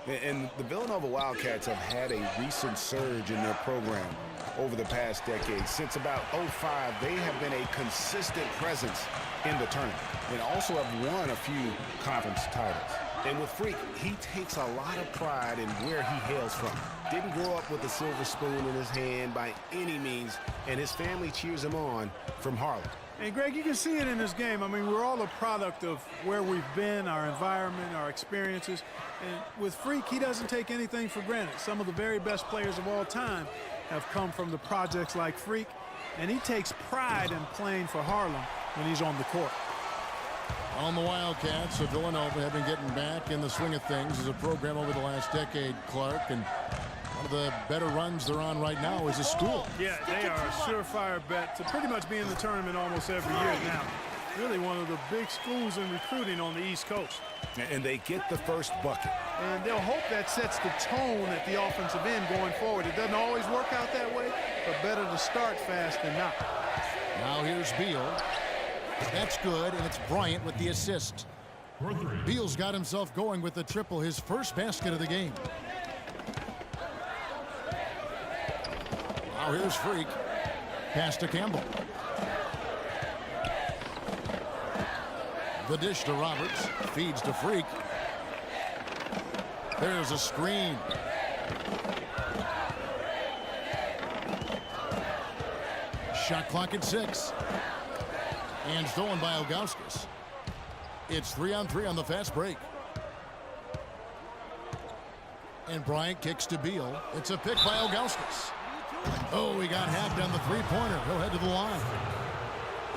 And the Villanova Wildcats have had a recent surge in their program over the past decade. Since about '05, they have been a consistent presence in the tournament and also have won a few conference titles. And with Freak, he takes a lot of pride in where he hails from. Didn't grow up with a silver spoon in his hand by any means, and his family cheers him on from Harlem. And Greg, you can see it in this game. I mean, we're all a product of where we've been, our environment, our experiences. And with Freak, he doesn't take anything for granted. Some of the very best players of all time have come from the projects like Freak, and he takes pride in playing for Harlem when he's on the court. On the Wildcats, so Villanova have been getting back in the swing of things as a program over the last decade, Clark, and one of the better runs they're on right now is a school. Yeah, they are a surefire bet to pretty much be in the tournament almost every year now. Really one of the big schools in recruiting on the East Coast. And they get the first bucket. And they'll hope that sets the tone at the offensive end going forward. It doesn't always work out that way, but better to start fast than not. Now here's Beal. That's good, and it's Bryant with the assist. Beal's got himself going with the triple, his first basket of the game. Now here's Freak. Pass to Campbell. The dish to Roberts. Feeds to Freak. There's a screen. Shot clock at 6. And stolen by Ilgauskas. It's 3-on-3 on the fast break. And Bryant kicks to Beal. It's a pick by Ilgauskas. Oh, he got hacked on the three-pointer. He'll head to the line.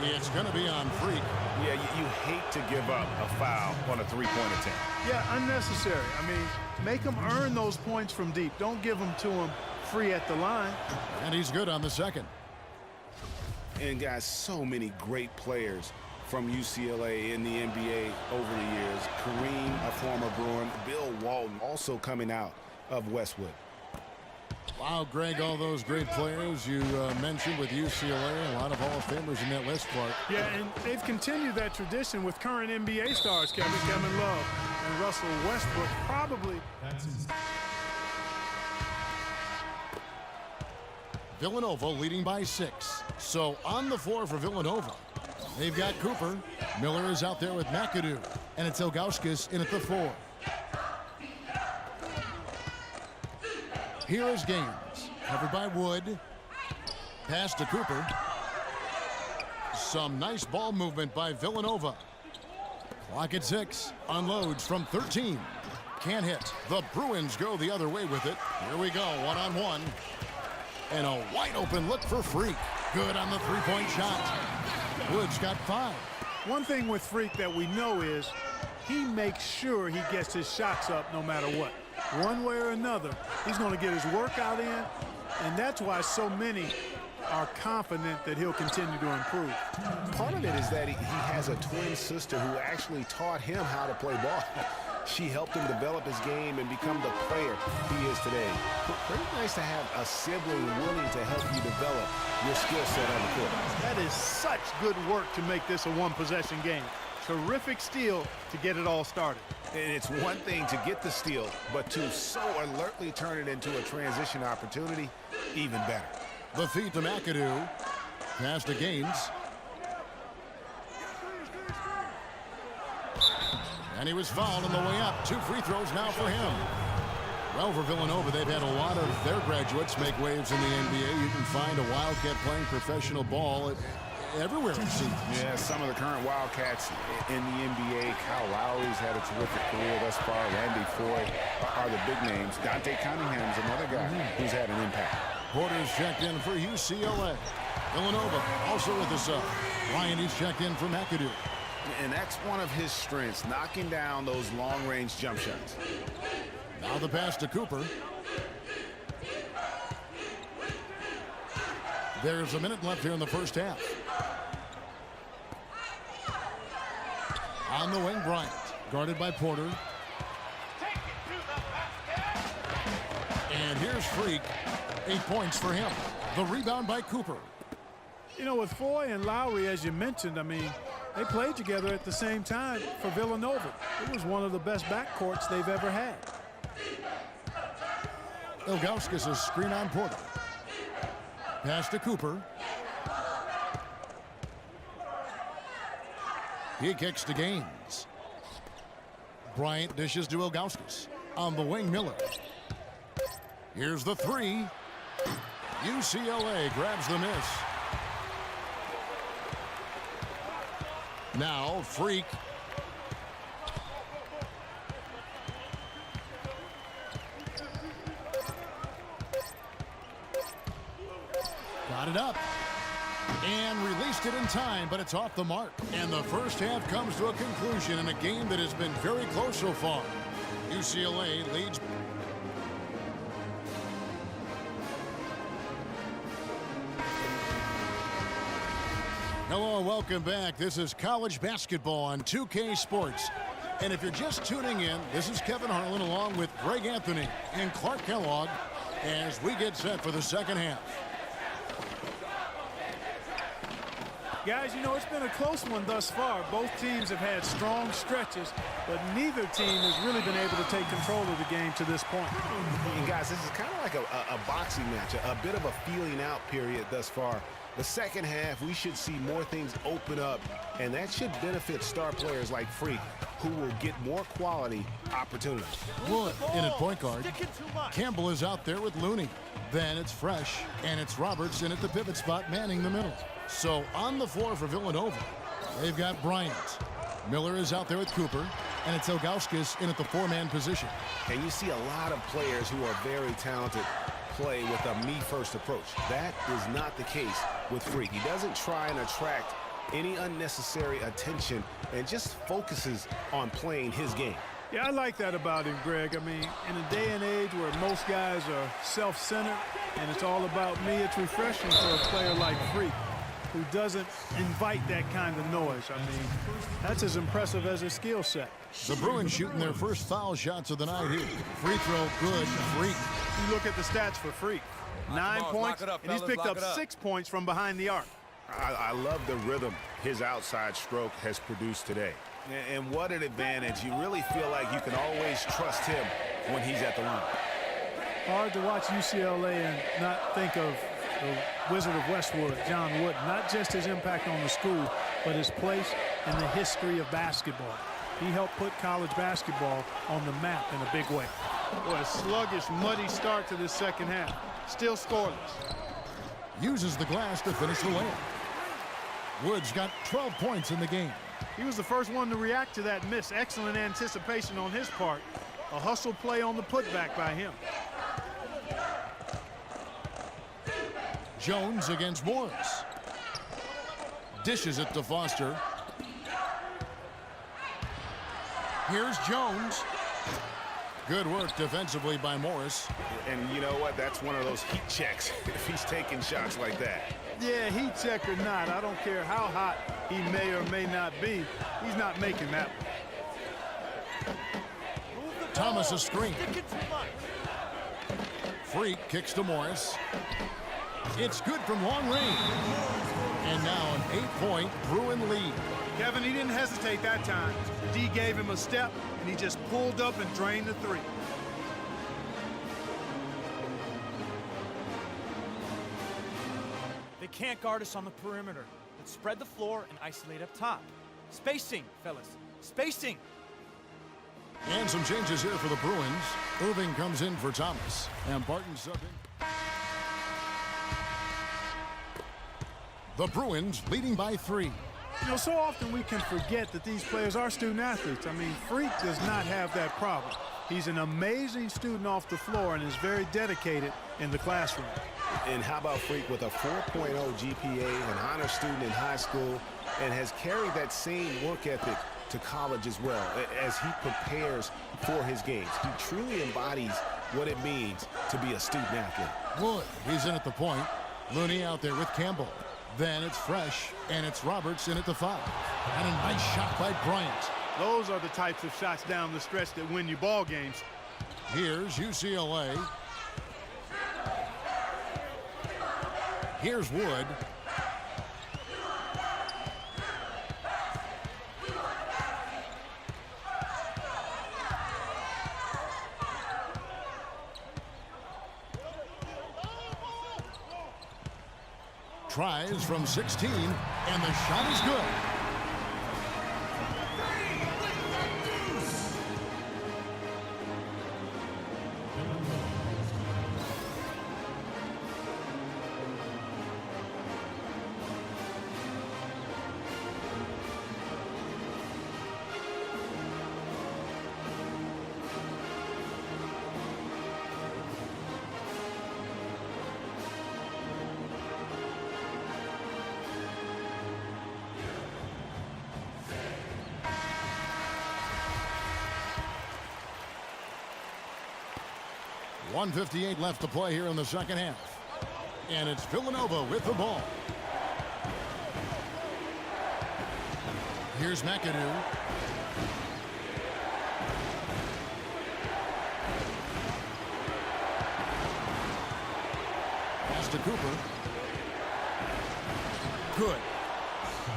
It's going to be on Freak. Yeah, you hate to give up a foul on a three-point attempt. Yeah, unnecessary. I mean, make them earn those points from deep. Don't give them to them free at the line. And he's good on the second. And guys, so many great players from UCLA in the NBA over the years. Kareem, a former Bruin, Bill Walton, also coming out of Westwood. Wow, Greg, all those great players you mentioned with UCLA, a lot of Hall of Famers in that list, Clark. Yeah, and they've continued that tradition with current NBA stars, Kevin Love and Russell Westbrook, probably. Villanova leading by 6. So on the floor for Villanova, they've got Cooper. Miller is out there with McAdoo, and it's Ilgauskas in at the 4. Here is Gaines, covered by Wood. Pass to Cooper. Some nice ball movement by Villanova. Clock at 6. Unloads from 13. Can't hit. The Bruins go the other way with it. Here we go, one-on-one. And a wide open look for Freak. Good on the three-point shot. Wood's got 5. One thing with Freak that we know is he makes sure he gets his shots up no matter what. One way or another, he's going to get his workout in, and that's why so many are confident that he'll continue to improve. Part of it is that he has a twin sister who actually taught him how to play ball. She helped him develop his game and become the player he is today. Pretty nice to have a sibling willing to help you develop your skill set on the court. That is such good work to make this a one-possession game. Terrific steal to get it all started. And it's one thing to get the steal, but to so alertly turn it into a transition opportunity, even better. The feed to McAdoo. Pass to Gaines. And he was fouled on the way up. 2 free throws now for him. Well, for Villanova, they've had a lot of their graduates make waves in the NBA. You can find a Wildcat playing professional ball everywhere. Yeah, some of the current Wildcats in the NBA. Kyle Lowry's had a terrific career thus far. Randy Foy are the big names. Dante Cunningham's another guy who's had an impact. Porter's checked in for UCLA. Villanova also with us up. Ryan, he's checked in for McAdoo. And that's one of his strengths, knocking down those long-range jump shots. Now the pass to Cooper. There's a minute left here in the first half. On the wing, Bryant, guarded by Porter. And here's Freak. 8 points for him. The rebound by Cooper. You know, with Foy and Lowry, as you mentioned, I mean, they played together at the same time for Villanova. It was one of the best backcourts they've ever had. Ilgauskas is screen on Porter. Pass to Cooper. He kicks to Gaines. Bryant dishes to Ilgauskas. On the wing, Miller. Here's the three. UCLA grabs the miss. Now, Freak. Got it up. And released it in time, but it's off the mark. And the first half comes to a conclusion in a game that has been very close so far. UCLA leads. Hello, welcome back. This is college basketball on 2K Sports. And if you're just tuning in, this is Kevin Harlan along with Greg Anthony and Clark Kellogg as we get set for the second half. Guys, you know, it's been a close one thus far. Both teams have had strong stretches, but neither team has really been able to take control of the game to this point. And guys, this is kind of like a boxing match, a bit of a feeling out period thus far. The second half, we should see more things open up, and that should benefit star players like Freak, who will get more quality opportunities. Wood in at point guard. Campbell is out there with Looney. Then it's Fresh, and it's Roberts in at the pivot spot, manning the middle. So on the floor for Villanova, they've got Bryant. Miller is out there with Cooper, and it's Ilgauskas in at the four-man position. And you see a lot of players who are very talented play with a me-first approach. That is not the case with Freak. He doesn't try and attract any unnecessary attention and just focuses on playing his game. Yeah, I like that about him, Greg. I mean, in a day and age where most guys are self-centered and it's all about me, it's refreshing for a player like Freak, who doesn't invite that kind of noise. I mean, that's as impressive as his skill set. The Bruins shooting their first foul shots of the night here. Free throw, good. Freak. You look at the stats for Freak. 9 points, and he's picked up 6 points from behind the arc. I love the rhythm his outside stroke has produced today. And what an advantage. You really feel like you can always trust him when he's at the line. Hard to watch UCLA and not think of the Wizard of Westwood, John Wooden. Not just his impact on the school, but his place in the history of basketball. He helped put college basketball on the map in a big way. What a sluggish, muddy start to this second half. Still scoreless. Uses the glass to finish the layup. Woods got 12 points in the game. He was the first one to react to that miss. Excellent anticipation on his part. A hustle play on the putback by him. Jones against Morris. Dishes it to Foster. Here's Jones. Good work defensively by Morris. And you know what? That's one of those heat checks if he's taking shots like that. Yeah, heat check or not, I don't care how hot he may or may not be. He's not making that one. Thomas a screen. Freak kicks to Morris. It's good from long range. And now an 8-point Bruin lead. Kevin, he didn't hesitate that time. D gave him a step, and he just pulled up and drained the three. They can't guard us on the perimeter. Let's spread the floor and isolate up top. Spacing, fellas. Spacing. And some changes here for the Bruins. Irving comes in for Thomas. And Barton subbing. The Bruins leading by 3. You know, so often we can forget that these players are student athletes. I mean, Freak does not have that problem. He's an amazing student off the floor and is very dedicated in the classroom. And how about Freak with a 4.0 GPA, an honor student in high school, and has carried that same work ethic to college as well as he prepares for his games. He truly embodies what it means to be a student athlete. Wood, he's in at the point. Looney out there with Campbell. Then it's Fresh, and it's Roberts in at the 5. And a nice shot by Bryant. Those are the types of shots down the stretch that win you ball games. Here's UCLA. Here's Wood. tries from 16, and the shot is good. .158 left to play here in the second half. And it's Villanova with the ball. Here's McAdoo. Pass to Cooper. Good.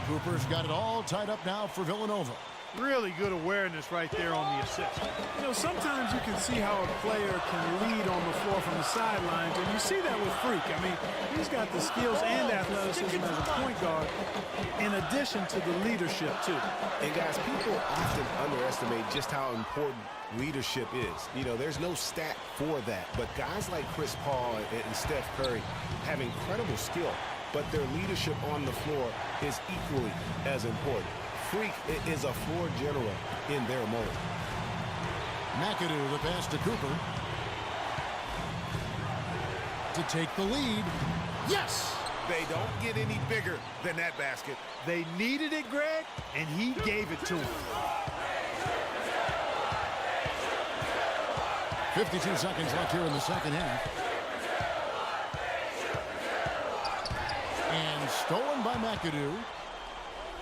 Cooper's got it all tied up now for Villanova. Really good awareness right there on the assist. You know, sometimes you can see how a player can lead on the floor from the sidelines, and you see that with Freak. I mean, he's got the skills and athleticism as a point guard, in addition to the leadership, too. And, guys, people often underestimate just how important leadership is. You know, there's no stat for that, but guys like Chris Paul and Steph Curry have incredible skill, but their leadership on the floor is equally as important. Freak is a floor general in their mold. McAdoo, the pass to Cooper. To take the lead. Yes! They don't get any bigger than that basket. They needed it, Greg, and he gave it to them. 52 seconds left here in the second half. And stolen by McAdoo.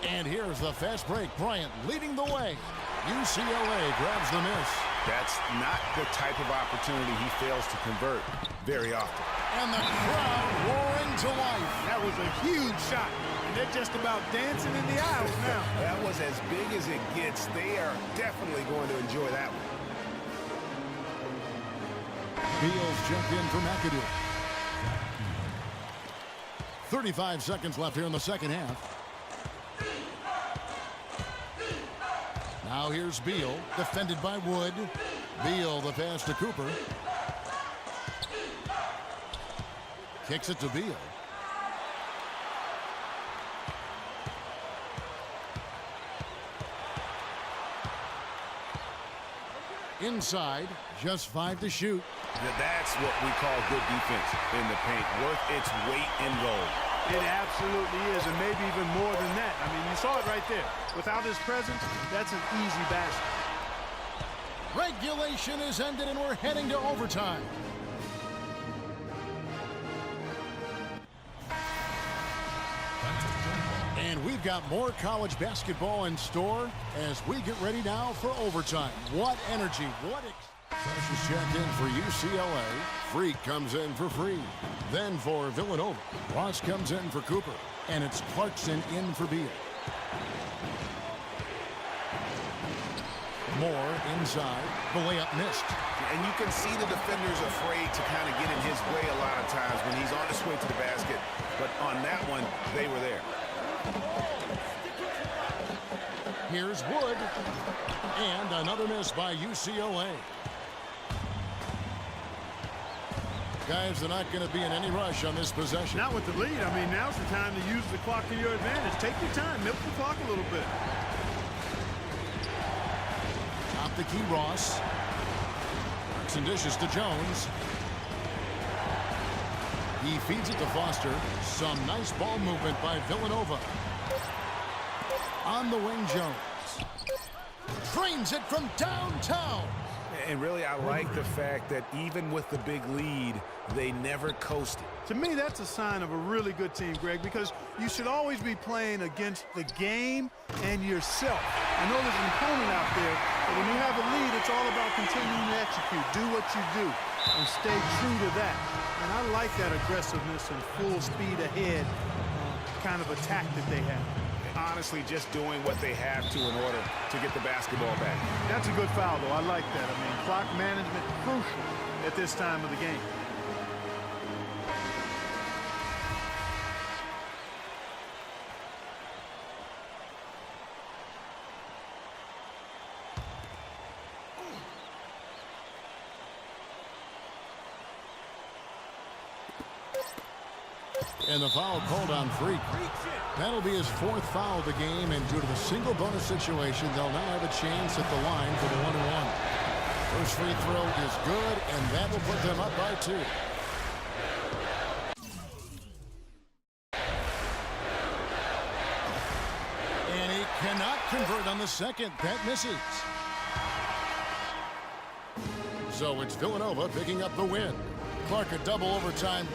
And here's the fast break. Bryant leading the way. UCLA grabs the miss. That's not the type of opportunity he fails to convert very often. And the crowd roaring to life. That was a huge shot, and they're just about dancing in the aisles now. That was as big as it gets. They are definitely going to enjoy that one. Beals jumped in for McAdoo. 35 seconds left here in the second half. Now here's Beal, defended by Wood. Beal, the pass to Cooper. Kicks it to Beal. Inside, just 5 to shoot. That's what we call good defense in the paint. Worth its weight in gold. It absolutely is, and maybe even more than that. I mean, you saw it right there. Without his presence, that's an easy basket. Regulation is ended, and we're heading to overtime. And we've got more college basketball in store as we get ready now for overtime. What energy, what Fresh is checked in for UCLA. Freak comes in for Free. Then for Villanova, Ross comes in for Cooper. And it's Clarkson in for Beal. Moore inside. The layup missed. And you can see the defenders afraid to kind of get in his way a lot of times when he's on his way to the basket. But on that one, they were there. Here's Wood. And another miss by UCLA. Guys, they're not going to be in any rush on this possession. Not with the lead. I mean, now's the time to use the clock to your advantage. Take your time. Milk the clock a little bit. Top the key, Ross. Works and dishes to Jones. He feeds it to Foster. Some nice ball movement by Villanova. On the wing, Jones. Trains it from downtown. And really, I like the fact that even with the big lead, they never coasted. To me, that's a sign of a really good team, Greg, because you should always be playing against the game and yourself. I know there's an opponent out there, but when you have a lead, it's all about continuing to execute. Do what you do and stay true to that. And I like that aggressiveness and full speed ahead kind of attack that they have. Honestly, just doing what they have to in order to get the basketball back. That's a good foul, though. I like that. I mean, clock management crucial at this time of the game. And the foul called on Freak. That'll be his 4th foul of the game, and due to the single bonus situation, they'll now have a chance at the line for the 1-and-1. First free throw is good, and that will put them up by 2. And he cannot convert on the second. That misses. So it's Villanova picking up the win. Clark, a double overtime.